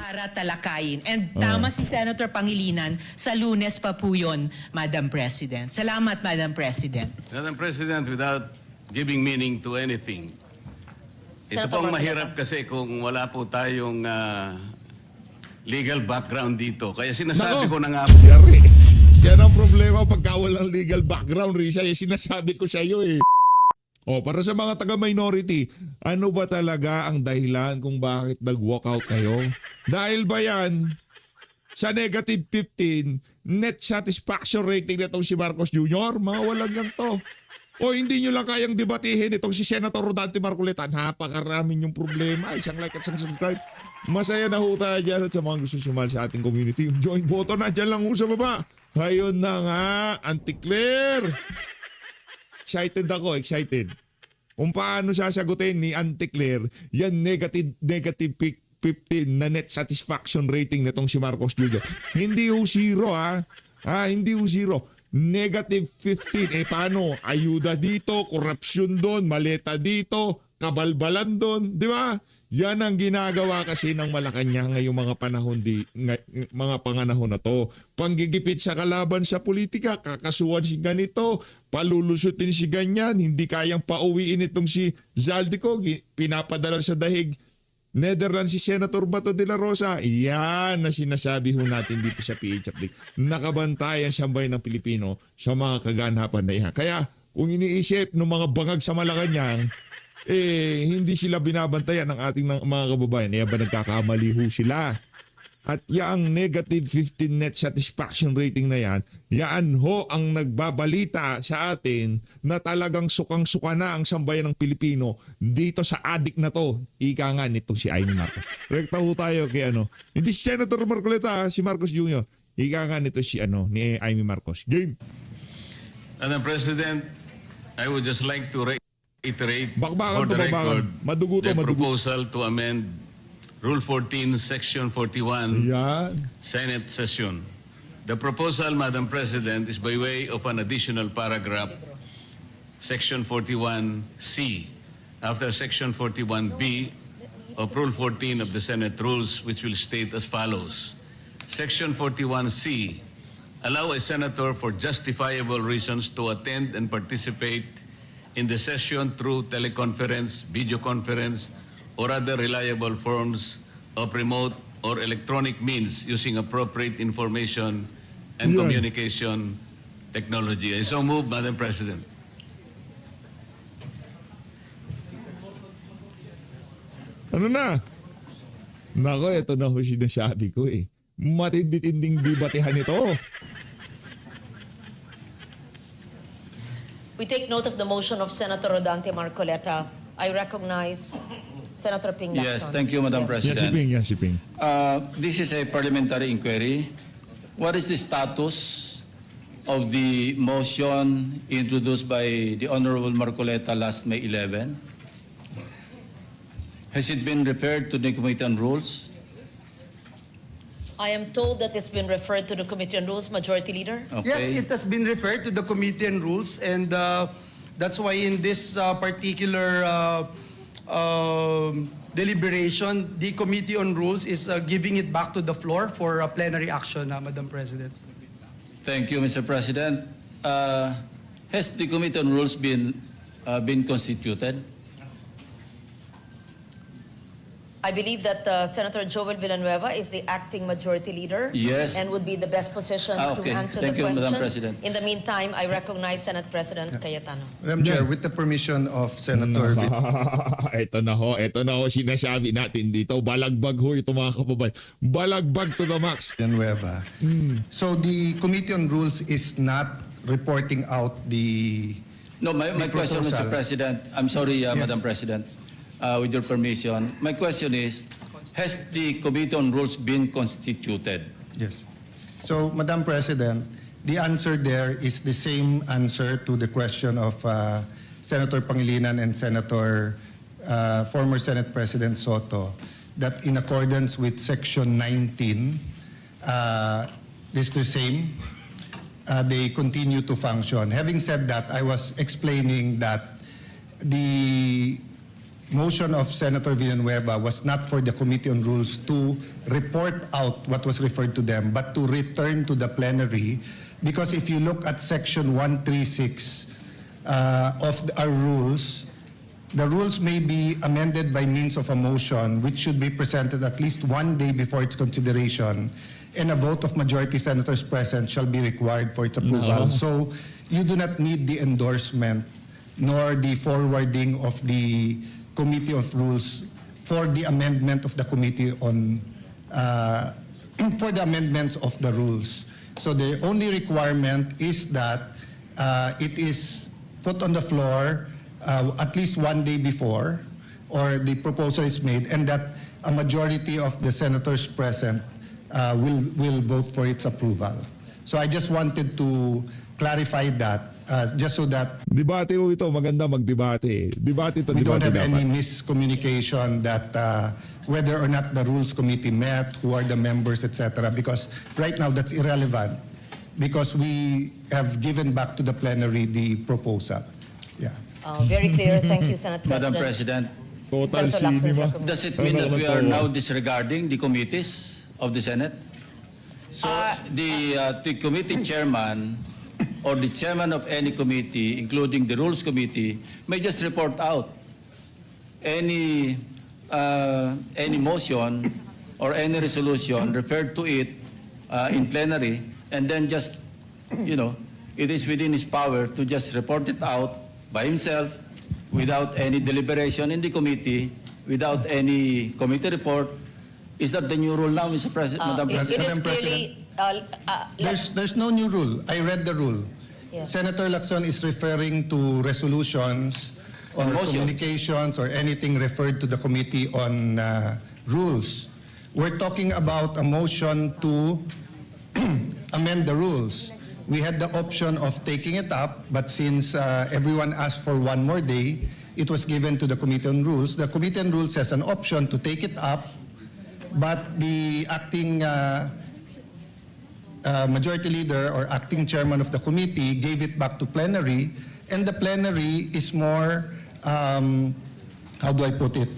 para talakayin. And tama si Senator Pangilinan, sa Lunes pa po yun, Madam President. Salamat, Madam President. Madam President, without giving meaning to anything, ito Senator pong Marcoleta. mahirap kasi kung wala po tayong legal background dito. Kaya sinasabi Nako. ko na nga Yari. Yan ang problema pagka walang legal background, Risa. Eh, sinasabi ko sa iyo eh. O, para sa mga taga-minority, ano ba talaga ang dahilan kung bakit nag-walkout kayo? Dahil ba yan sa negative 15 net satisfaction rating nitong si Marcos Jr.? Mga walang yan to. O hindi nyo lang kayang debatihin itong si Senator Rodante Marcoleta. Napakarami yung problema. Isang like at isang subscribe. Masaya na ho tayo dyan at sa mga gusto sumali sa ating community. Yung join button na dyan lang ho sa baba. Ngayon na nga, Anti-Claire. Excited ako, excited. Kung paano sasagutin ni Anti-Claire, yan negative 15 na net satisfaction rating nitong si Marcos Jr. Hindi ho zero ha. Hindi ho zero. Negative 15. Eh paano? Ayuda dito, korupsyon doon, maleta dito, kabalbalan doon, di ba? Yan ang ginagawa kasi ng Malacanang ngayong mga panahon na to. Panggigipit sa kalaban sa politika, kakasuhan si ganito, palulusutin si ganyan, hindi kayang pauwiin itong si Zaldico, pinapadala sa dahig Netherlands si Senator Bato de la Rosa. Yan na sinasabi ho natin dito sa PH Update. Nakabantayan sa bayan ng Pilipino sa mga kaganapan na yan. Kaya kung iniisip ng mga bangag sa Malacanang, hindi sila binabantayan ng ating mga kababayan. Ba nagkakamali ho sila? At yang negative 15 net satisfaction rating na yan ho ang nagbabalita sa atin na talagang sukang-suka na ang sambayan ng Pilipino dito sa adik na to. Ika nga nito si Amy Marcos. Rekta ho tayo kay hindi si Senator Marcoleta, si Marcos Jr. Ika nga nito si ni Amy Marcos. Game. Madam President, I would just like to reiterate Bakbakan for to, the bakbakan. record Madugo to, the madugo. proposal to amend Rule 14, Section 41, Yan. Senate session. The proposal, Madam President, is by way of an additional paragraph, Section 41C, after Section 41B of Rule 14 of the Senate Rules, which will state as follows. Section 41C, allow a senator for justifiable reasons to attend and participate in the session through teleconference, video conference, or other reliable forms of remote or electronic means using appropriate information and Yan. communication technology. I so move, Madam President. Ano na? Nako, ito na ho sinasabi ko eh. Matindi-tinding debatehan ito. We take note of the motion of Senator Rodante Marcoleta. I recognize Senator Ping Lacson. Yes, thank you, Madam Yes. President. Yan si Ping. This is a parliamentary inquiry. What is the status of the motion introduced by the Honorable Marcoleta last May 11? Has it been referred to the Committee on Rules? I am told that it's been referred to the Committee on Rules, Majority Leader. Okay. Yes, it has been referred to the Committee on Rules, and that's why in this particular deliberation, the Committee on Rules is giving it back to the floor for plenary action, Madam President. Thank you, Mr. President. Has the Committee on Rules been constituted? I believe that Senator Joel Villanueva is the acting Majority Leader. Yes. And would be the best position Okay. to answer Thank the you, question. Madam President. In the meantime, I recognize Senate President Cayetano. Madam Chair, with the permission of Senator Ito na ho sinasabi natin dito. Balagbag ho ito mga kababayan. Balagbag to the max. Villanueva. So the Committee on Rules is not reporting out the... No, my question, Mr. proposal. President, I'm sorry, Madam President, with your permission. My question is, has the Committee on Rules been constituted? Yes. So, Madam President, the answer there is the same answer to the question of Senator Pangilinan and former Senate President Soto, that in accordance with Section 19, is the same. They continue to function. Having said that, I was explaining that the motion of Senator Villanueva was not for the Committee on Rules to report out what was referred to them, but to return to the plenary. Because if you look at Section 136 our rules, the rules may be amended by means of a motion which should be presented at least 1 day before its consideration, and a vote of majority senators present shall be required for its approval. No. So you do not need the endorsement nor the forwarding of the Committee of Rules for the amendment of the Committee on for the amendments of the rules. So the only requirement is that it is put on the floor at least 1 day before, or the proposal is made, and that a majority of the senators present will vote for its approval. So I just wanted to clarify that, just so that Debate ho ito, maganda magdebate. Debate ito, we don't debate have any dapat. miscommunication that whether or not the Rules Committee met, who are the members, etc. Because right now that's irrelevant, because we have given back to the plenary the proposal. Yeah. Very clear. Thank you, Senate Madam President. President, Total Senator Lacson is cinema. recommended. does it mean that we are Tawa. now disregarding the committees of the Senate? So the committee chairman or the chairman of any committee, including the Rules Committee, may just report out any motion or any resolution referred to it in plenary, and then just, it is within his power to just report it out by himself without any deliberation in the committee, without any committee report. Is that the new rule now, Mr. President, Madam It President? is Madam clearly... There's no new rule. I read the rule. Yeah. Senator Lacson is referring to resolutions or Motions. communications or anything referred to the Committee on Rules. We're talking about a motion to amend the rules. We had the option of taking it up, but since everyone asked for 1 more day, it was given to the Committee on Rules. The Committee on Rules has an option to take it up, but the acting majority leader or acting chairman of the committee gave it back to plenary, and the plenary is more, how do I put it?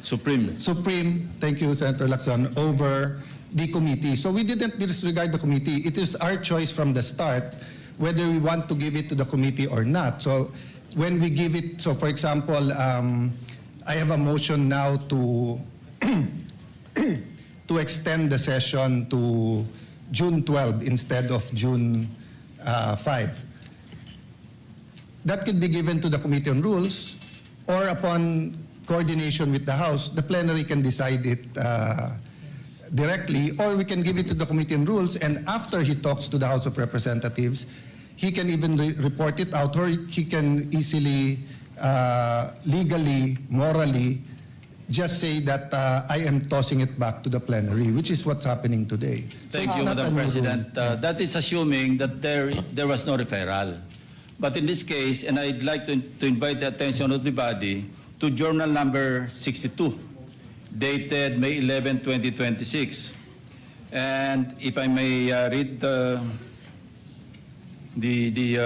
Supreme. Supreme, thank you, Senator Lacson, over the committee. So we didn't disregard the committee. It is our choice from the start whether we want to give it to the committee or not. So when we give it, so for example, I have a motion now to to extend the session to June 12 instead of June 5. That could be given to the Committee on Rules, or upon coordination with the House, the plenary can decide it directly, or we can give it to the Committee on Rules, and after he talks to the House of Representatives, he can even report it out, or he can easily, legally, morally, just say that I am tossing it back to the plenary, which is what's happening today. So Thank it's you, not a Madam new rule. President. That is assuming that there was no referral. But in this case, and I'd like to invite the attention of the body to Journal number 62, dated May 11, 2026. And if I may read the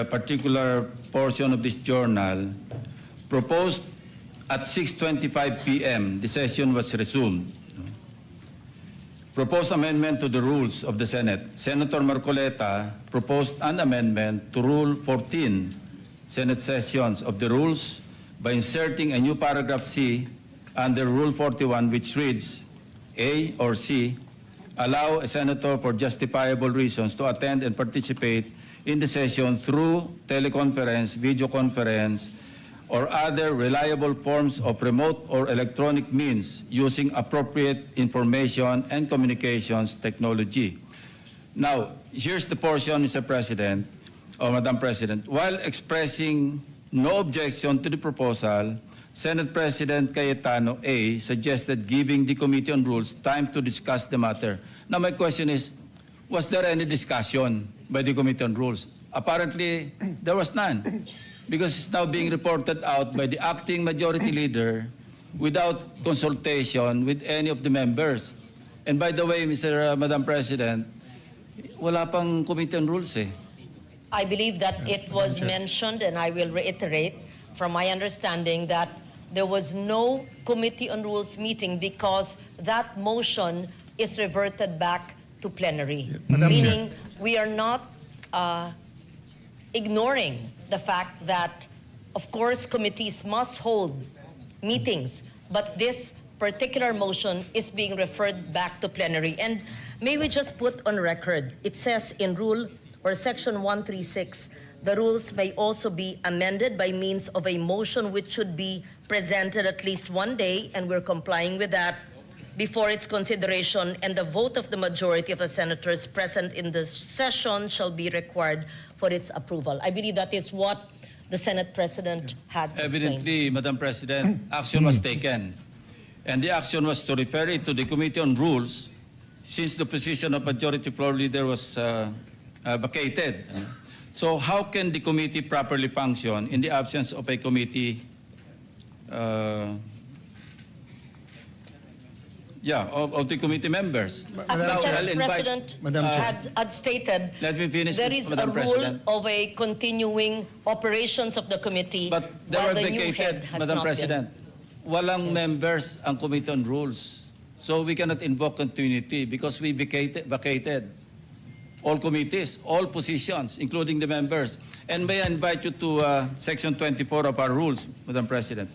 particular portion of this journal, proposed at 6:25 p.m., the session was resumed. Proposed amendment to the rules of the Senate. Senator Marcoleta proposed an amendment to Rule 14, Senate sessions of the rules, by inserting a new paragraph C under Rule 41, which reads, A or C, allow a senator for justifiable reasons to attend and participate in the session through teleconference, video conference, or other reliable forms of remote or electronic means using appropriate information and communications technology. Now, here's the portion, Mr. President, or Madam President. While expressing no objection to the proposal, Senate President Cayetano A. suggested giving the Committee on Rules time to discuss the matter. Now, my question is, was there any discussion by the Committee on Rules? Apparently, there was none, because it's now being reported out by the acting majority leader without consultation with any of the members. And by the way, Madam President, wala pang Committee on Rules eh. I believe that it was mentioned, and I will reiterate from my understanding that there was no Committee on Rules meeting because that motion is reverted back to plenary. Madam Chair. Meaning, we are not ignoring the fact that, of course, committees must hold meetings, but this particular motion is being referred back to plenary. And may we just put on record, it says in rule or section 136, the rules may also be amended by means of a motion which should be presented at least one day, and we're complying with that, before its consideration, and the vote of the majority of the senators present in the session shall be required for its approval. I believe that is what the Senate President had explained. Evidently, Madam President, action was taken. And the action was to refer it to the Committee on Rules since the position of Majority Floor Leader was vacated. So how can the committee properly function in the absence of a committee of the committee members? As the Now, I'll Senate invite- President Madam Chair. had stated, Let me finish, there is Madam a rule President. of a continuing operations of the committee, But they while were the new head vacated, has Madam not President. Walang members ang Committee on Rules. So we cannot invoke continuity because we vacated all committees, all positions, including the members. And may I invite you to Section 24 of our rules, Madam President.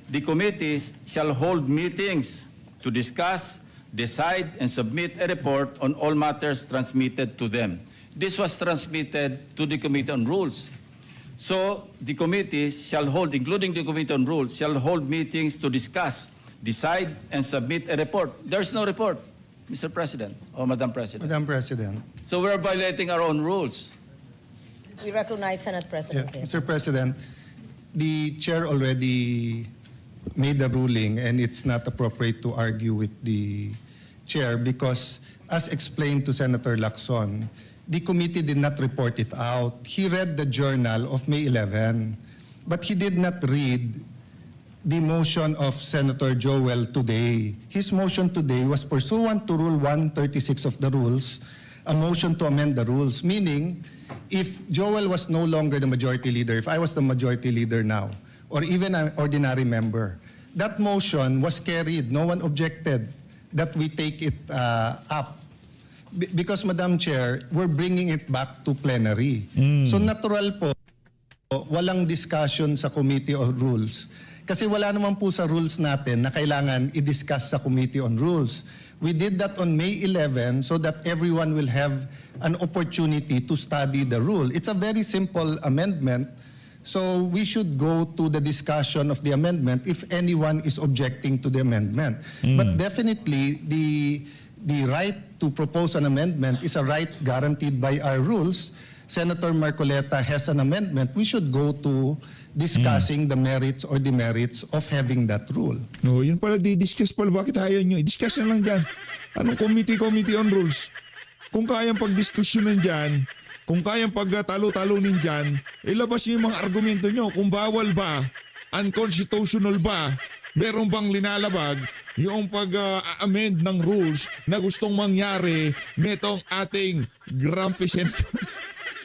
The committees shall hold meetings to discuss, decide, and submit a report on all matters transmitted to them. This was transmitted to the Committee on Rules. So the committees shall hold, including the Committee on Rules, shall hold meetings to discuss, decide, and submit a report. There's no report, Mr. President or Madam President. Madam President. So we're violating our own rules. We recognize Senate Yeah, President Cayetano. Mr. President, the chair already made the ruling, and it's not appropriate to argue with the chair because, as explained to Senator Lacson, the committee did not report it out. He read the journal of May 11, but he did not read the motion of Senator Joel today. His motion today was pursuant to Rule 136 of the rules, a motion to amend the rules, meaning if Joel was no longer the majority leader, if I was the majority leader now, or even an ordinary member, that motion was carried. No one objected that we take it up. Because, Madam Chair, we're bringing it back to plenary. So natural po, walang discussion sa Committee on Rules. Kasi wala naman po sa rules natin na kailangan i-discuss sa Committee on Rules. We did that on May 11 so that everyone will have an opportunity to study the rule. It's a very simple amendment. So we should go to the discussion of the amendment if anyone is objecting to the amendment. But definitely, the right to propose an amendment is a right guaranteed by our rules. Senator Marcoleta has an amendment. We should go to discussing the merits or demerits of having that rule. No, yun pala, di-discuss pala. Bakit ayaw nyo? I-discuss na lang dyan. Anong committee on rules? Kung kayang pagdiskusyonan dyan, kung kayang pagtalo-talonin dyan, ilabas nyo yung mga argumento nyo. Kung bawal ba, unconstitutional ba, meron bang linalabag yung pag-amend ng rules na gustong mangyari netong ating grumpy senator.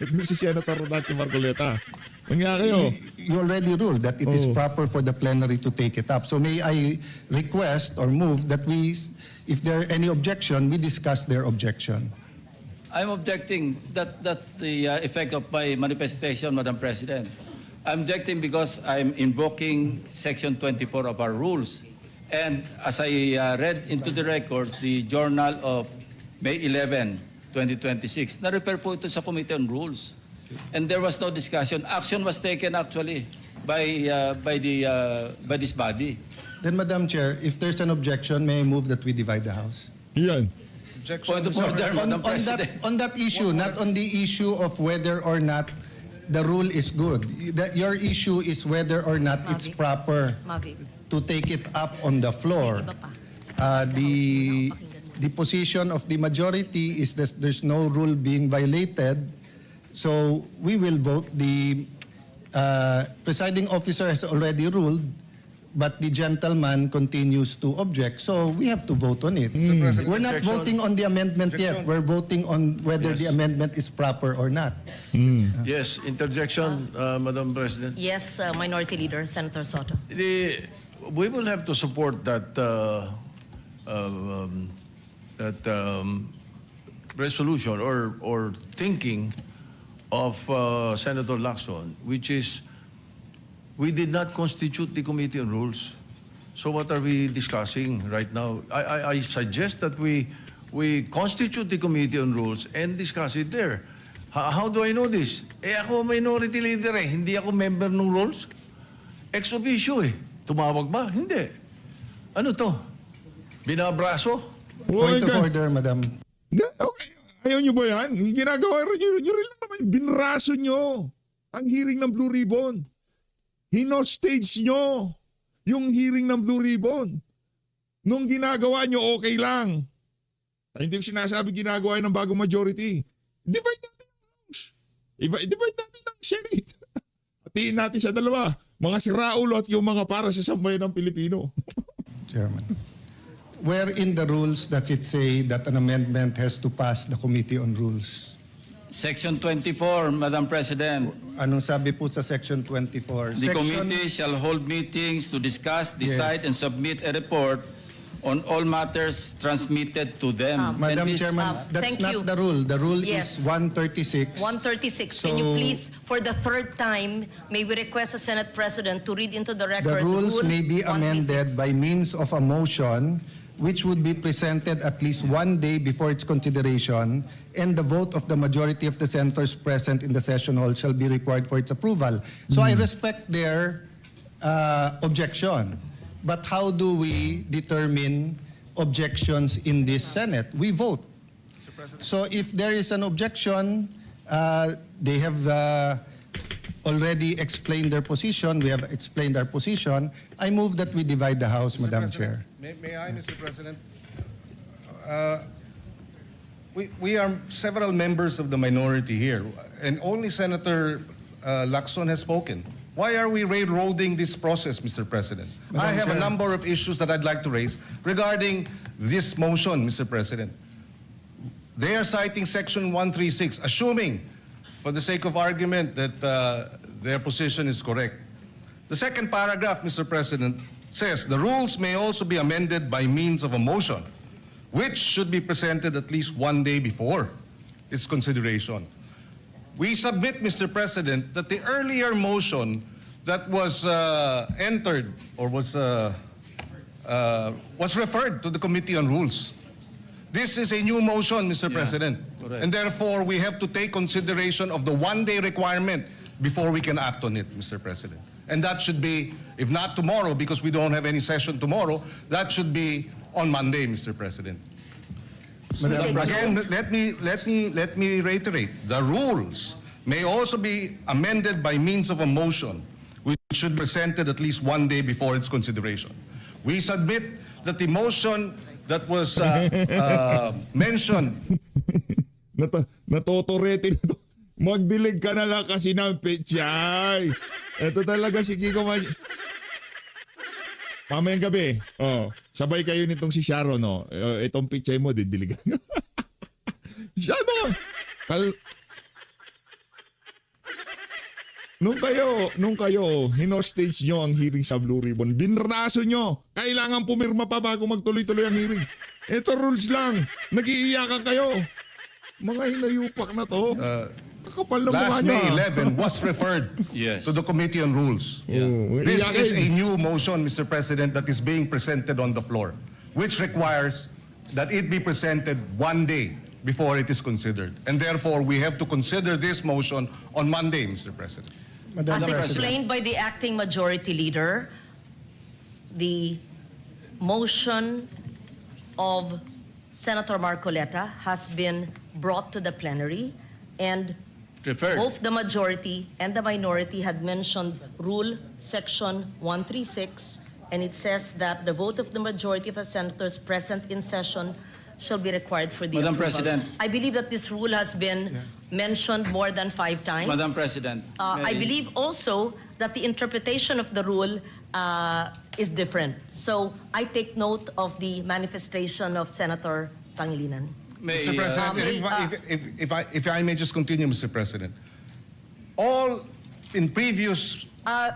Ito si Senator Rodante Marcoleta. Mangyari kayo. You already ruled that it is proper for the plenary to take it up. So may I request or move that we, if there are any objection, we discuss their objection. I'm objecting. That's the effect of my manifestation, Madam President. I'm objecting because I'm invoking Section 24 of our rules. And as I read into the records, the journal of May 11, 2026, na-refer po ito sa Committee on Rules. And there was no discussion. Action was taken actually by this body. Then, Madam Chair, if there's an objection, may I move that we divide the House? Yan. Point of order, Madam On President. on that issue, not on the issue of whether or not the rule is good. That your issue is whether or not it's proper to take it up on the floor. The position of the majority is that there's no rule being violated. So we will vote. The presiding officer has already ruled, but the gentleman continues to object. So we have to vote on it. We're not voting on the amendment yet. We're voting on whether the amendment is proper or not. Yes, interjection, Madam President. Yes, Minority Leader, Senator Soto. we will have to support that resolution or thinking of Senator Lacson, which is we did not constitute the Committee on Rules. So what are we discussing right now? I suggest that we constitute the Committee on Rules and discuss it there. How do I know this? Ako minority leader hindi ako member ng rules. Ex officio Tumawag ba? Hindi. Ano to? Binabraso? Point of order, Madam. Okay. Ayaw nyo ba yan? Ginagawa rin nyo rin lang naman. Binraso nyo ang hearing ng Blue Ribbon. Hinostage nyo yung hearing ng Blue Ribbon. Nung ginagawa nyo, okay lang. Ay, hindi ko sinasabi ginagawa yun ng bagong majority. Divide natin ang House. Divide natin ang Senate. Hatiin natin sa dalawa. Mga siraulo at yung mga para sa sambayan ng Pilipino. Chairman. Where in the rules does it say that an amendment has to pass the Committee on Rules? Section 24, Madam President. Anong sabi po sa Section 24? The committee shall hold meetings to discuss, decide, and submit a report on all matters transmitted to them. Madam And this- Chairman, that's thank not you. the rule. The rule Yes. is 136. 136. Can you So- please, for the third time, may we request the Senate President to read into the The record rules Rule may be amended 136. by means of a motion which would be presented at least one day before its consideration, and the vote of the majority of the senators present in the session hall shall be required for its approval. So I respect their objection. But how do we determine objections in this Senate? We vote. So if there is an objection, they have already explained their position. We have explained our position. I move that we divide the House, Madam Chair. May I, Mr. President? We are several members of the minority here, and only Senator Lacson has spoken. Why are we railroading this process, Mr. President? I have a Chair. number of issues that I'd like to raise regarding this motion, Mr. President. They are citing Section 136, assuming, for the sake of argument, that their position is correct. The second paragraph, Mr. President, says the rules may also be amended by means of a motion, which should be presented at least one day before its consideration. We submit, Mr. President, that the earlier motion that was entered or was referred to the Committee on Rules. This is a new motion, Mr. President. correct. And therefore, we have to take consideration of the one-day requirement before we can act on it, Mr. President. And that should be, if not tomorrow, because we don't have any session tomorrow, that should be on Monday, Mr. President. Madam President. Again, let me reiterate. The rules may also be amended by means of a motion, which should be presented at least one day before its consideration. We submit that the motion that was mentioned. Natotorete na to. Magdilig ka na lang kasi ng pechay. Ito talaga si Kiko Mamayang gabi, sabay kayo nitong si Sharon, itong pichay mo, didiligan. Siya Nung kayo, hinostage nyo ang hearing sa Blue Ribbon, binraso nyo, kailangan pumirma pa bago magtuloy-tuloy ang hearing. Ito rules lang, nag-iiyakan kayo. Mga hinayupak na to. Kakapal na mukha Last nyo. May 11 was referred Yes. to the Committee on Rules. Oh, This iyakin. is a new motion, Mr. President, that is being presented on the floor, which requires that it be presented one day before it is considered. And therefore, we have to consider this motion on Monday, Mr. President. Madam As President. explained by the acting majority leader, the motion of Senator Marcoleta has been brought to the plenary, and Referred. both the majority and the minority had mentioned Rule Section 136, and it says that the vote of the majority of the senators present in session shall be required for the Madam approval. President. I believe that this rule has been mentioned more than 5 times. Madam President. I may- believe also that the interpretation of the rule is different. So I take note of the manifestation of Senator Pangilinan. may, Mr. President, if I may just continue, Mr. President. All in previous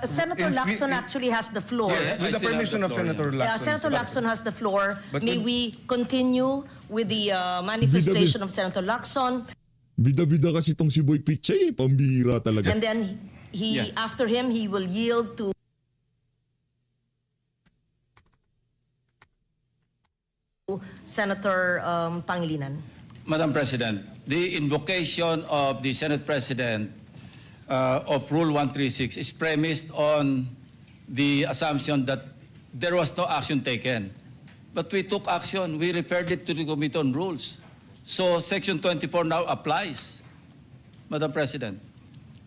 Senator If we- Lacson if- actually has the floor. Yes, with the I still have permission the of floor, Senator yeah. Lacson. Senator Lacson has the floor. But May when- we continue with the manifestation of Senator Lacson? Bida-bida kasi itong si Boy Pichay, pambihira talaga. And then after him, he will yield to Senator Pangilinan. Madam President, the invocation of the Senate President of Rule 136 is premised on the assumption that there was no action taken. But we took action. We referred it to the Committee on Rules. So Section 24 now applies, Madam President.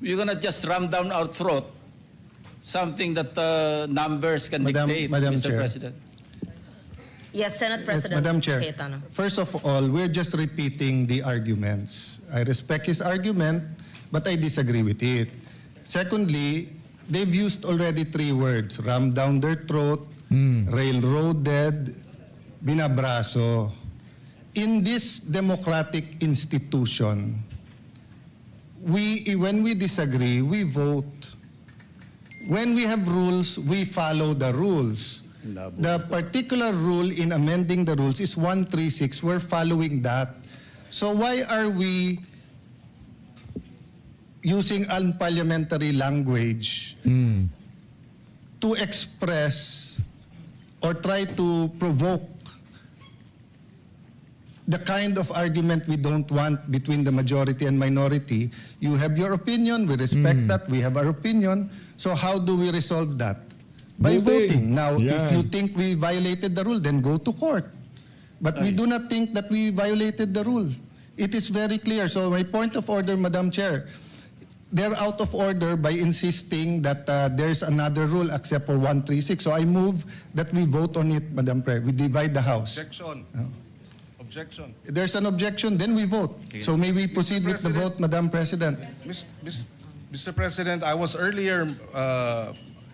You're going to just ram down our throat something that numbers can Madam dictate, Mr. Chair. President. Yes, Senate President Madam Chair, Cayetano. first of all, we're just repeating the arguments. I respect his argument, but I disagree with it. Secondly, they've used already 3 words: ram down their throat, railroaded, binabraso. In this democratic institution, when we disagree, we vote. When we have rules, we follow the rules. The particular rule in amending the rules is 136. We're following that. So why are we using unparliamentary language to express or try to provoke the kind of argument we don't want between the majority and minority? You have your opinion, we respect that, we have our opinion. So how do we resolve that? By Voting. voting. Now, Yan. if you think we violated the rule, then go to court. But we do not think that we violated the rule. It is very clear. So my point of order, Madam Chair, they're out of order by insisting that there's another rule except for 136. So I move that we vote on it, Madam Chair. We divide the House. Objection. Objection. If there's an objection, then we vote. So may we proceed with the President. vote, Madam President? Mr. President, I was earlier,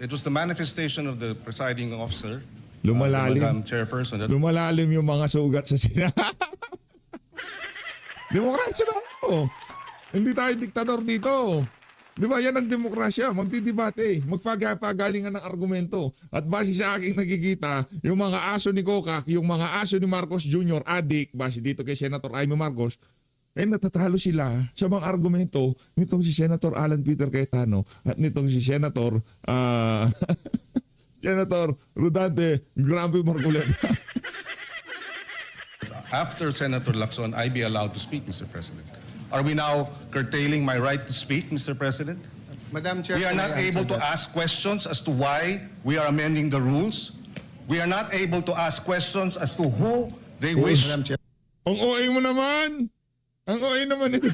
it was the manifestation of the presiding officer, Lumalalim. the Madam Chairperson, that Lumalalim yung mga sugat sa sina. Demokrasya na ako. Hindi tayo diktador dito. Di ba? Yan ang demokrasya. Magdidebate. Magpagagalingan ng argumento. At base sa aking nakikita, yung mga aso ni Kokak, yung mga aso ni Marcos Jr., adik, base dito kay Senator Jaime Marcos, natatalo sila sa mga argumento nitong si Senator Alan Peter Cayetano at nitong si Senator Senator Rodante Grabe Marcoleta. after Senator Lacson, I be allowed to speak, Mr. President. Are we now curtailing my right to speak, Mr. President? Madam Chair, We are can not I answer able to that? ask questions as to why we are amending the rules. We are not able to ask questions as to who they wish. Madam Chair. Ang OA mo naman! Ang OA naman ito.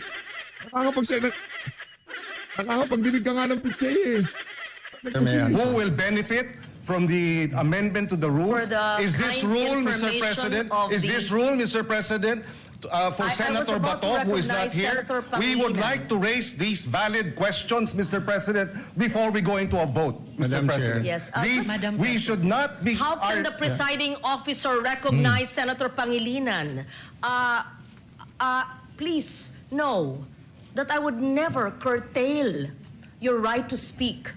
Nakakapagdinig ka nga ng pichay eh. May I answer? Who will benefit from the amendment to the rules? For the Is this kind rule, Mr. information President? of Is the- this rule, Mr. President, for I was Senator about to Bato, who is not recognize here? Senator We would Pangilinan. like to raise these valid questions, Mr. President, before we go into a vote, Mr. Madam Chair. President. Yes, These, Madam we President. should not be... How can the presiding officer recognize Senator Pangilinan? Please know that I would never curtail your right to speak.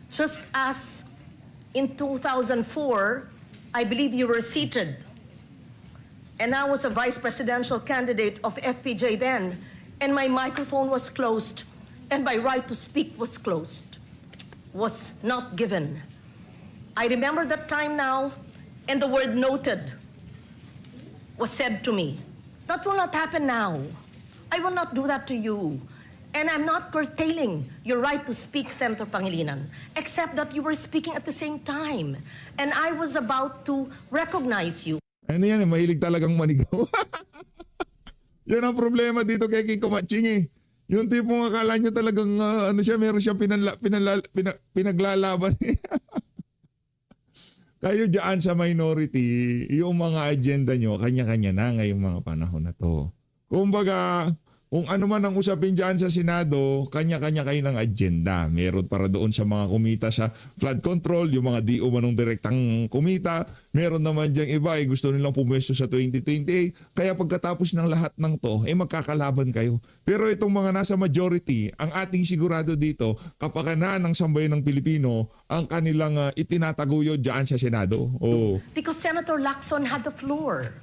Just as in 2004, I believe you were seated, and I was a vice presidential candidate of FPJ then, and my microphone was closed, and my right to speak was closed, was not given. I remember that time now, and the word noted was said to me. That will not happen now. I will not do that to you. And I'm not curtailing your right to speak, Senator Pangilinan, except that you were speaking at the same time. And I was about to recognize you. Ano yan eh, mahilig talagang manigaw. Yan ang problema dito kay Kiko Matching eh. Yung tipong akala nyo talagang meron siyang pinaglalaban. Kayo dyan sa minority, yung mga agenda nyo, kanya-kanya na ngayong mga panahon na to. Kumbaga, kung ano man ang usapin dyan sa Senado, kanya-kanya kayo ng agenda. Meron para doon sa mga kumita sa flood control, yung mga di umanong direktang kumita. Meron naman diyang iba, gusto nilang pumwesto sa 2028. Kaya pagkatapos ng lahat ng to, magkakalaban kayo. Pero itong mga nasa majority, ang ating sigurado dito, kapakanan ng sambayan ng Pilipino, ang kanilang itinataguyod dyan sa Senado. Oh. Because Senator Lacson had the floor.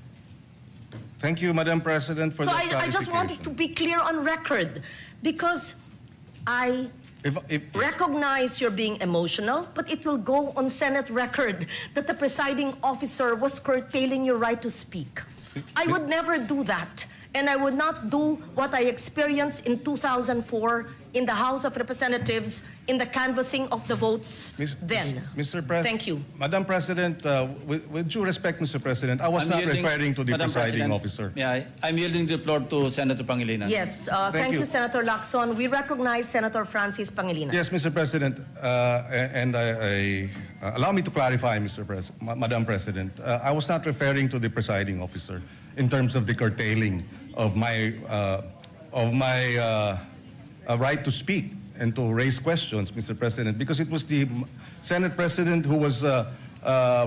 Thank you, Madam President, for So that I just wanted to be clear on record because I If, recognize you're being emotional, but it will go on Senate record that the presiding officer was curtailing your right to speak. I would never do that. And I would not do what I experienced in 2004 in the House of Representatives in the canvassing of the votes then. Mr. President. Thank you. Madam President, with due respect, Mr. President, I was not referring to the Madam presiding President, officer. I'm yielding the floor to Senator Pangilinan. Yes, Thank thank you, you. Senator Lacson. We recognize Senator Francis Pangilinan. Yes, Mr. President, and allow me to clarify, Madam President. I was not referring to the presiding officer in terms of the curtailing of my right to speak and to raise questions, Mr. President, because it was the Senate President who was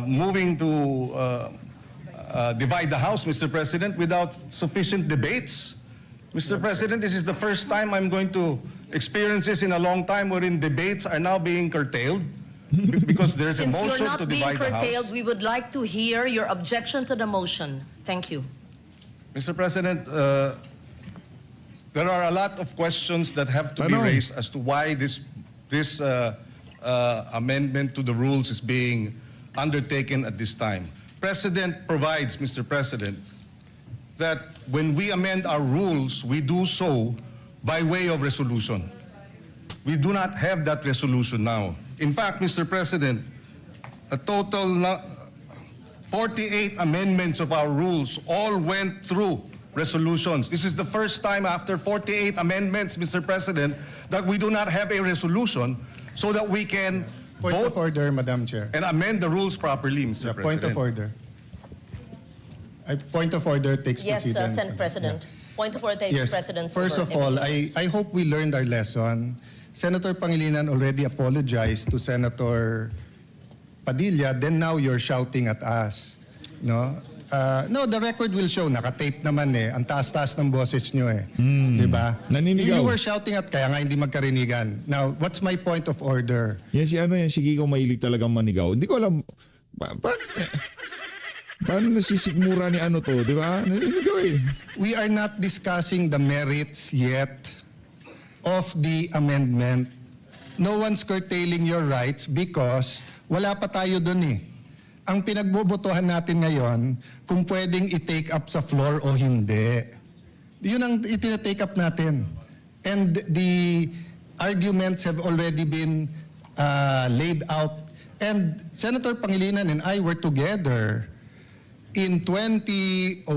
moving to divide the House, Mr. President, without sufficient debates. Mr. President, this is the first time I'm going to experience this in a long time wherein debates are now being curtailed because there's a Since you're motion to not being divide the curtailed, House. we would like to hear your objection to the motion. Thank you. Mr. President, there are a lot of questions that have to be Tanong. raised as to why this amendment to the rules is being undertaken at this time. Precedent provides, Mr. President, that when we amend our rules, we do so by way of resolution. We do not have that resolution now. In fact, Mr. President, a total 48 amendments of our rules all went through resolutions. This is the first time after 48 amendments, Mr. President, that we do not have a resolution so that we can Point of vote order, Madam Chair. and amend the rules properly, Mr. Yeah, President. point of order. Point of order takes Yes, precedence. Senate President. Point of order takes Yes. precedence. First over of all, everything else. I hope we learned our lesson. Senator Pangilinan already apologized to Senator Padilla, then now you're shouting at us. No? No, the record will show, nakatape naman ang taas-taas ng boses nyo Di ba? Naninigaw. You were shouting at kaya nga hindi magkarinigan. Now, what's my point of order? Yan si Kiko mahilig talagang manigaw. Hindi ko alam, paano nasisigmura ni to, di ba? Naninigaw We are not discussing the merits yet of the amendment. No one's curtailing your rights because wala pa tayo dun Ang pinagbobotohan natin ngayon, kung pwedeng i-take up sa floor o hindi. Yun ang itina-take up natin. And the arguments have already been laid out. And Senator Pangilinan and I were together in 2009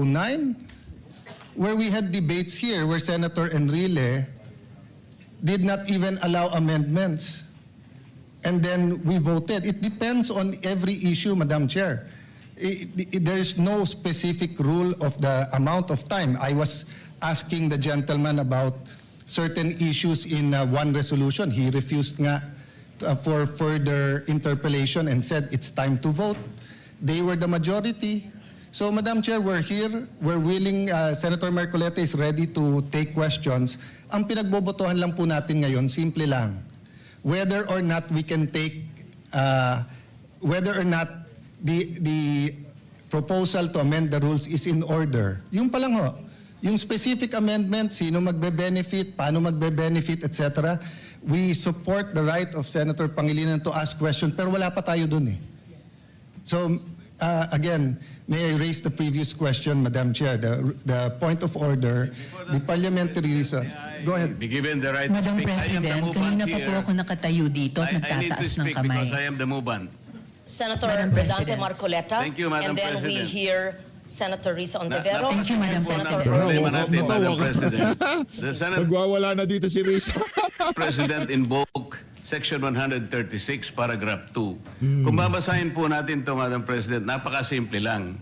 where we had debates here where Senator Enrile did not even allow amendments. And then we voted. It depends on every issue, Madam Chair. There's no specific rule of the amount of time. I was asking the gentleman about certain issues in one resolution. He refused nga for further interpellation and said it's time to vote. They were the majority. So, Madam Chair, we're here. We're willing. Senator Marcoleta is ready to take questions. Ang pinagbobotohan lang po natin ngayon, simple lang. Whether or not we can take, whether or not the proposal to amend the rules is in order. Yung pa lang yung specific amendment, sino magbe-benefit, paano magbe-benefit, etc. We support the right of Senator Pangilinan to ask questions, pero wala pa tayo dun So, again, may I raise the previous question, Madam Chair, the point of order, the parliamentary reason. Go ahead. Be given the right Madam to speak. President, I am the movant kanina pa po here. ako nakatayo dito at I need to nagtataas ng speak kamay. because I am the movant. Senator Madam Redante President. Marcoleta. Thank you, Madam And then we President. hear Senator Risa Ontiveros Thank you, Madam and Senator President. Problema Walk up natin, na to, Madam walk up. President. The Senate Nagwawala na dito si Risa. President invoked Section 136, Paragraph 2. Kung babasahin po natin ito, Madam President, napakasimple lang.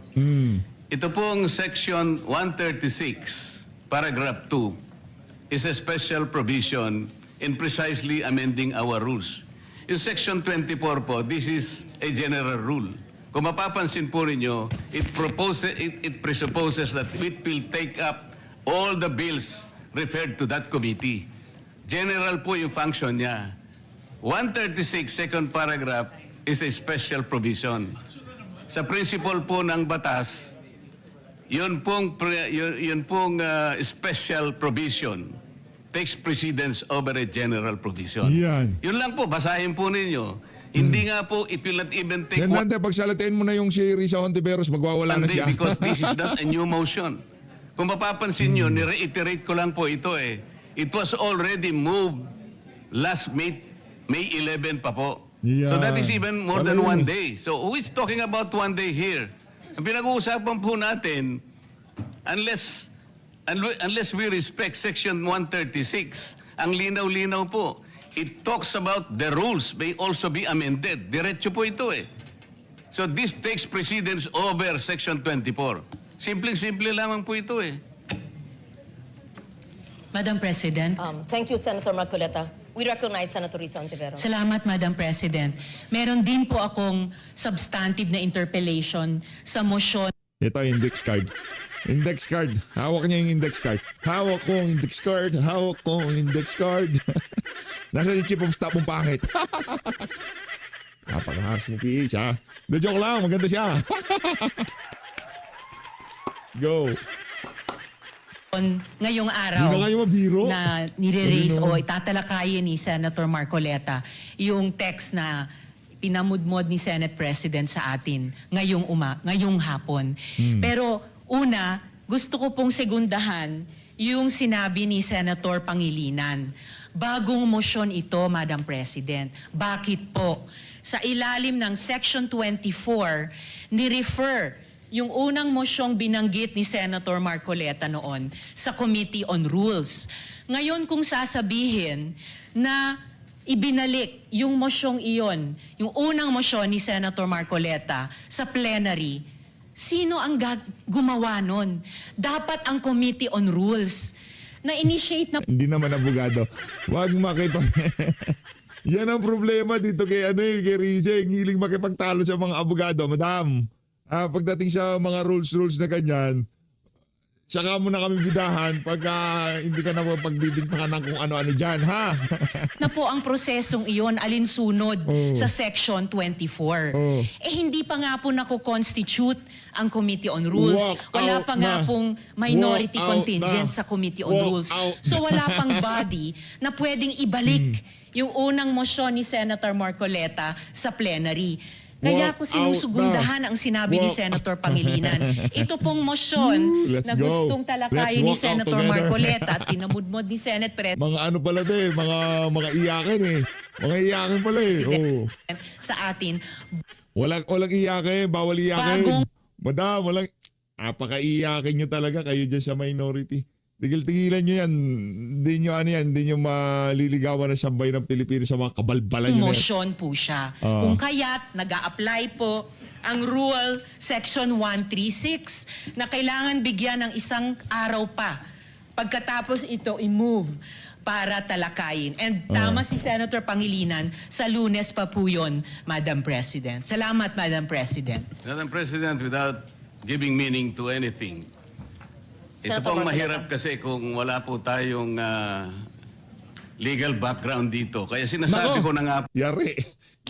Ito pong Section 136, Paragraph 2, is a special provision in precisely amending our rules. In Section 24 po, this is a general rule. Kung mapapansin po ninyo, it presupposes that it will take up all the bills referred to that committee. General po yung function niya. 136, second paragraph, is a special provision. Sa principle po ng batas, yun pong special provision takes precedence over a general provision. Yan. Yun lang po, basahin po ninyo. Hindi nga po, it will not even take Sendante, pagsalatiin mo na yung si Risa Hontiveros, magwawala na one day siya. because this is not a new motion. Kung mapapansin nyo, ni-reiterate ko lang po ito eh. It was already moved last May 11 pa po. So that is even more than one day. So who is talking about one day here? Ang pinag-uusapan po natin, unless we respect Section 136, ang linaw-linaw po, it talks about the rules may also be amended. Diretso po ito eh. So this takes precedence over Section 24. Simpleng-simple lamang po ito eh. Madam President. Thank you, Senator Marcoleta. We recognize Senator Risa Ontiveros. Salamat, Madam President. Meron din po akong substantive na interpellation sa motion Ito, index card. Index card. Hawak niya yung index card. Hawak ko ang index card. Hawak ko ang index card. Nasa yung chief of staff mong pangit. Napakaharsh mo, PH, ha? The joke lang. Maganda siya. Go. ngayong araw Hindi na kayo mabiro. na nire-raise Sabi o itatalakayin ni Senator Marcoleta yung text na pinamudmod ni Senate President sa atin ngayong hapon. Pero una, gusto ko pong segundahan yung sinabi ni Senator Pangilinan. Bagong motion ito, Madam President. Bakit po? Sa ilalim ng Section 24, ni-refer yung unang mosyong binanggit ni Senator Marcoleta noon sa Committee on Rules. Ngayon kung sasabihin na ibinalik yung mosyong iyon, yung unang mosyon ni Senator Marcoleta sa plenary, sino ang gumawa nun? Dapat ang Committee on Rules na initiate na Hindi naman abogado. Huwag makipag... Yan ang problema dito kay kay Rize. Hiling makipagtalo sa mga abogado. Madam, pagdating sa mga rules na ganyan, saka mo na kami bidahan pagka hindi ka na pagbibintangan ng kung ano-ano dyan, ha? na po ang prosesong iyon alinsunod sa Section 24. Eh hindi pa nga po nako-constitute ang Committee on Rules. Walk Wala out pa nga na. pong minority Walk out contingent na. sa Committee on Walk Rules. out So wala pang body na pwedeng ibalik yung unang mosyon ni Senator Marcoleta sa plenary. Kaya Walk ko sinusugundahan ang sinabi ni Walk- Senator Pangilinan. Ito pong mosyon Let's na go. gustong Let's talakayin ni walk out Senator together. Marcoleta at pinamudmod ni Senate President Mga ano pala mga iyakin eh. Mga iyakin pala eh. Oh. sa atin. Walang iyakin, bawal iyakin. Bagong- Madam, walang... Apaka-iyakin nyo talaga kayo dyan sa minority. Tigil-tigilan nyo yan. Hindi nyo maliligawan na sambay ng Pilipino sa mga kabalbalan nyo na yan. Motion po siya. Kung kaya't nag-a-apply po ang Rule Section 136 na kailangan bigyan ng isang araw pa pagkatapos ito i-move para talakayin. And tama si Senator Pangilinan, sa Lunes pa po yun, Madam President. Salamat, Madam President. Madam President, without giving meaning to anything, ito Senator pong Marcoleta. mahirap kasi kung wala po tayong legal background dito. Kaya sinasabi ko na nga Yari.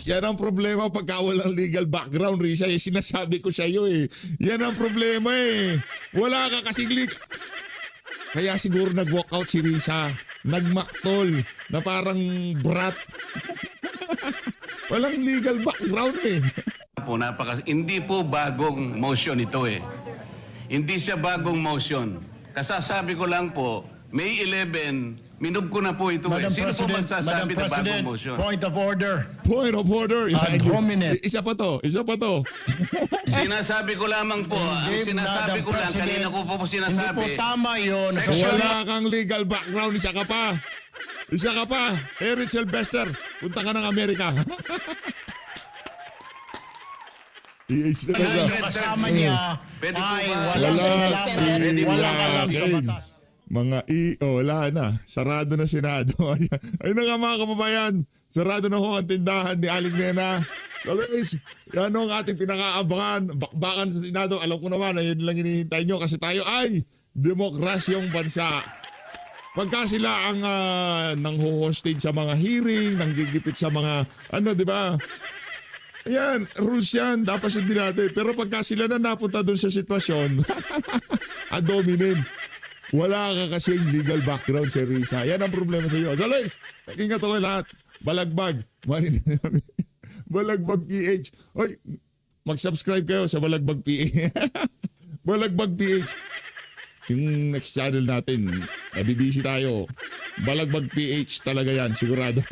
Yan ang problema pagka walang legal background, Risa. Sinasabi ko sa iyo eh. Yan ang problema eh. Wala ka kasing legal... Kaya siguro nag-walkout si Risa. Nagmaktol na parang brat. Walang legal background eh. po, hindi po bagong motion ito eh. Hindi siya bagong motion. Kasasabi ko lang po, May 11, minub ko na po ito eh. Sino po magsasabi na bagong motion? point of order. Point of order. Ad hominem. Isa pa to. Sinasabi ko lamang po, ang sinasabi ko lang, kanina ko po sinasabi. Hindi po tama yun. Wala kang legal background. Isa ka pa. Eric Sylvester. Punta ka ng Amerika. Yes, Kasama niya Pwede po ay ba? walang Wala. alam sa batas. Wala na. Sarado na Senado. Ayun na nga mga kababayan. Sarado na ho ang tindahan ni Aling Nena. So guys, yan ang ating pinakaabangan. Bakbakan sa Senado. Alam ko naman, ayun lang hinihintay nyo kasi tayo ay demokrasyong bansa. Pagka sila ang nang-hostage sa mga hearing, nanggigipit sa mga, di ba? Ayan, rules yan. Dapat sundin natin. Pero pagka sila na napunta doon sa sitwasyon, adominin. Wala ka kasing legal background, Sir Risa. Yan ang problema sa iyo. So, guys, ingat ako lahat. Balagbag. Balagbag PH. Oy, mag-subscribe kayo sa Balagbag PH. Balagbag PH. Yung next channel natin, nabibisi tayo. Balagbag PH talaga yan, sigurado.